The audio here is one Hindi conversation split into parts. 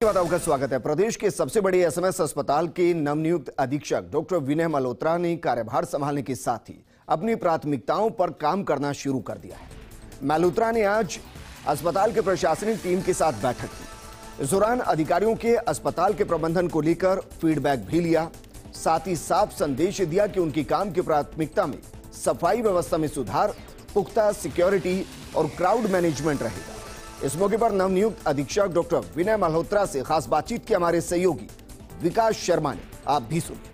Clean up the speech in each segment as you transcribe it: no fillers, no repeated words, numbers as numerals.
का स्वागत है। प्रदेश के सबसे बड़े एसएमएस अस्पताल के नवनियुक्त अधीक्षक डॉक्टर विनय मल्होत्रा ने कार्यभार संभालने के साथ ही अपनी प्राथमिकताओं पर काम करना शुरू कर दिया है। मल्होत्रा ने आज अस्पताल के प्रशासनिक टीम के साथ बैठक की। इस दौरान अधिकारियों के अस्पताल के प्रबंधन को लेकर फीडबैक भी लिया, साथ ही साफ संदेश दिया कि उनकी काम की प्राथमिकता में सफाई व्यवस्था में सुधार, पुख्ता सिक्योरिटी और क्राउड मैनेजमेंट रहेगा। इस मौके पर नवनियुक्त अधीक्षक डॉक्टर विनय मल्होत्रा से खास बातचीत की हमारे सहयोगी विकास शर्मा ने। आप भी सुनिए।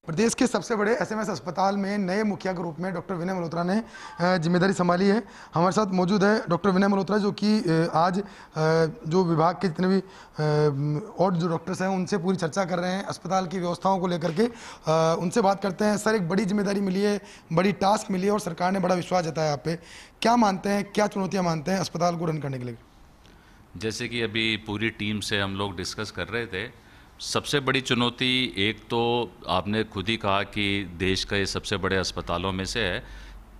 प्रदेश के सबसे बड़े एसएमएस अस्पताल में नए मुखिया के रूप में डॉक्टर विनय मल्होत्रा ने जिम्मेदारी संभाली है। हमारे साथ मौजूद है डॉक्टर विनय मल्होत्रा, जो कि आज जो विभाग के जितने भी और जो डॉक्टर्स हैं उनसे पूरी चर्चा कर रहे हैं अस्पताल की व्यवस्थाओं को लेकर के। उनसे बात करते हैं। सर, एक बड़ी जिम्मेदारी मिली है, बड़ी टास्क मिली है और सरकार ने बड़ा विश्वास जताया आप पे। क्या मानते हैं, क्या चुनौतियाँ मानते हैं अस्पताल को रन करने के लिए? जैसे कि अभी पूरी टीम से हम लोग डिस्कस कर रहे थे, सबसे बड़ी चुनौती एक तो आपने खुद ही कहा कि देश का ये सबसे बड़े अस्पतालों में से है,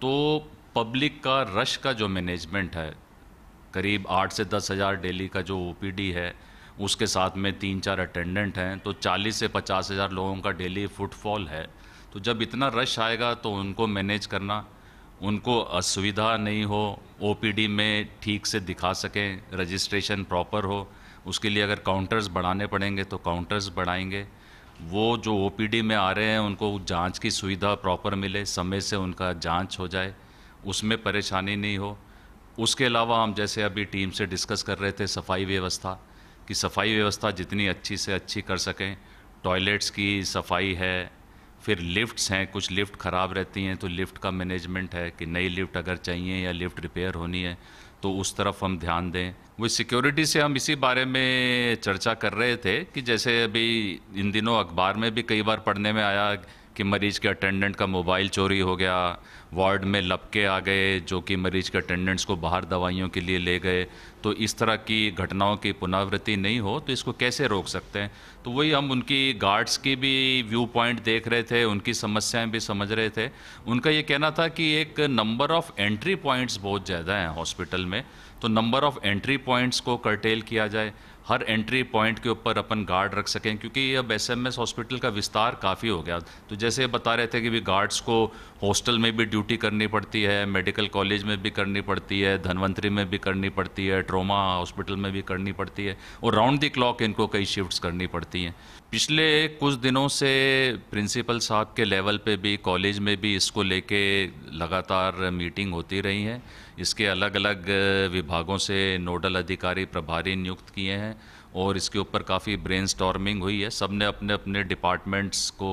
तो पब्लिक का रश का जो मैनेजमेंट है, करीब 8 से 10 हज़ार डेली का जो ओपीडी है, उसके साथ में 3-4 अटेंडेंट हैं, तो 40 से 50 हज़ार लोगों का डेली फुटफॉल है। तो जब इतना रश आएगा तो उनको मैनेज करना, उनको असुविधा नहीं हो, ओपीडी में ठीक से दिखा सकें, रजिस्ट्रेशन प्रॉपर हो, उसके लिए अगर काउंटर्स बढ़ाने पड़ेंगे तो काउंटर्स बढ़ाएंगे। वो जो ओपीडी में आ रहे हैं उनको जांच की सुविधा प्रॉपर मिले, समय से उनका जांच हो जाए, उसमें परेशानी नहीं हो। उसके अलावा हम जैसे अभी टीम से डिस्कस कर रहे थे सफाई व्यवस्था, कि सफाई व्यवस्था जितनी अच्छी से अच्छी कर सकें। टॉयलेट्स की सफाई है, फिर लिफ्ट्स हैं, कुछ लिफ्ट ख़राब रहती हैं तो लिफ्ट का मैनेजमेंट है कि नई लिफ्ट अगर चाहिए या लिफ्ट रिपेयर होनी है तो उस तरफ हम ध्यान दें। वो सिक्योरिटी से हम इसी बारे में चर्चा कर रहे थे कि जैसे अभी इन दिनों अखबार में भी कई बार पढ़ने में आया कि मरीज के अटेंडेंट का मोबाइल चोरी हो गया, वार्ड में लपके आ गए जो कि मरीज के अटेंडेंट्स को बाहर दवाइयों के लिए ले गए। तो इस तरह की घटनाओं की पुनरावृत्ति नहीं हो तो इसको कैसे रोक सकते हैं। तो वही हम उनकी गार्ड्स की भी व्यू पॉइंट देख रहे थे, उनकी समस्याएं भी समझ रहे थे। उनका ये कहना था कि एक नंबर ऑफ़ एंट्री पॉइंट्स बहुत ज़्यादा हैं हॉस्पिटल में, तो नंबर ऑफ़ एंट्री पॉइंट्स को कर्टेल किया जाए, हर एंट्री पॉइंट के ऊपर अपन गार्ड रख सकें, क्योंकि अब एसएमएस हॉस्पिटल का विस्तार काफ़ी हो गया। तो जैसे बता रहे थे कि भी गार्ड्स को हॉस्टल में भी ड्यूटी करनी पड़ती है, मेडिकल कॉलेज में भी करनी पड़ती है, धनवंतरी में भी करनी पड़ती है, ट्रॉमा हॉस्पिटल में भी करनी पड़ती है, और राउंड द क्लॉक इनको कई शिफ्ट्स करनी पड़ती हैं। पिछले कुछ दिनों से प्रिंसिपल साहब के लेवल पे भी, कॉलेज में भी इसको लेके लगातार मीटिंग होती रही है। इसके अलग अलग विभागों से नोडल अधिकारी प्रभारी नियुक्त किए हैं और इसके ऊपर काफ़ी ब्रेनस्टॉर्मिंग हुई है। सब ने अपने अपने डिपार्टमेंट्स को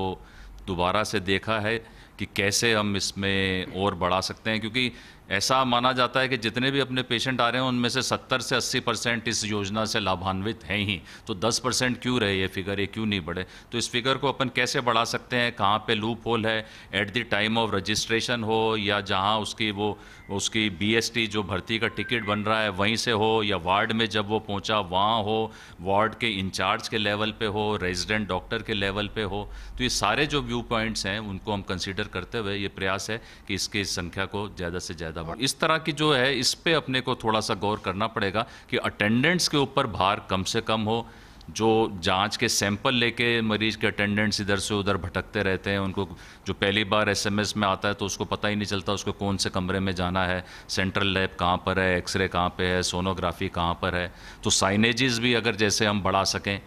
दोबारा से देखा है कि कैसे हम इसमें और बढ़ा सकते हैं, क्योंकि ऐसा माना जाता है कि जितने भी अपने पेशेंट आ रहे हैं उनमें से 70 से 80% इस योजना से लाभान्वित हैं ही, तो 10% क्यों रहे ये फिगर, ये क्यों नहीं बढ़े? तो इस फिगर को अपन कैसे बढ़ा सकते हैं, कहाँ पे लूप होल है, at the time of registration हो या जहाँ उसकी बीएसटी जो भर्ती का टिकट बन रहा है वहीं से हो, या वार्ड में जब वो पहुँचा वहाँ हो, वार्ड के इंचार्ज के लेवल पे हो, रेजिडेंट डॉक्टर के लेवल पे हो। तो ये सारे जो व्यू पॉइंट्स हैं उनको हम कंसिडर करते हुए ये प्रयास है कि इसकी संख्या को ज़्यादा से ज़्यादा बढ़े। इस तरह की जो है इस पे अपने को थोड़ा सा गौर करना पड़ेगा कि अटेंडेंट्स के ऊपर भार कम से कम हो। जो जांच के सैंपल लेके मरीज के अटेंडेंट्स इधर से उधर भटकते रहते हैं, उनको जो पहली बार एसएमएस में आता है तो उसको पता ही नहीं चलता उसको कौन से कमरे में जाना है, सेंट्रल लैब कहाँ पर है, एक्सरे कहाँ पे है, सोनोग्राफी कहाँ पर है। तो साइनेजेस भी अगर जैसे हम बढ़ा सकें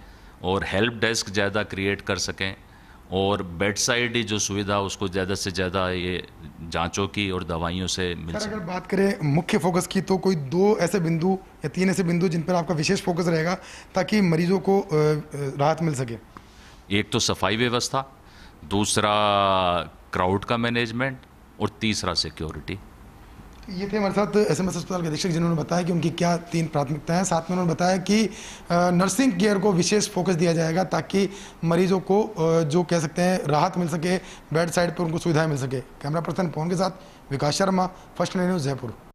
और हेल्प डेस्क ज़्यादा क्रिएट कर सकें और बेड साइड ही जो सुविधा उसको ज़्यादा से ज़्यादा ये जांचों की और दवाइयों से मिल सके। अगर बात करें मुख्य फोकस की, तो कोई 2 ऐसे बिंदु या 3 ऐसे बिंदु जिन पर आपका विशेष फोकस रहेगा ताकि मरीजों को राहत मिल सके? एक तो सफाई व्यवस्था, दूसरा क्राउड का मैनेजमेंट और तीसरा सिक्योरिटी। ये थे हमारे साथ एसएमएस अस्पताल के अधीक्षक, जिन्होंने बताया कि उनकी क्या 3 प्राथमिकताएं हैं। साथ में उन्होंने बताया कि नर्सिंग केयर को विशेष फोकस दिया जाएगा ताकि मरीजों को जो कह सकते हैं राहत मिल सके, बेड साइड पर उनको सुविधाएं मिल सके। कैमरा पर्सन पवन के साथ विकास शर्मा, फर्स्ट न्यूज़ जयपुर।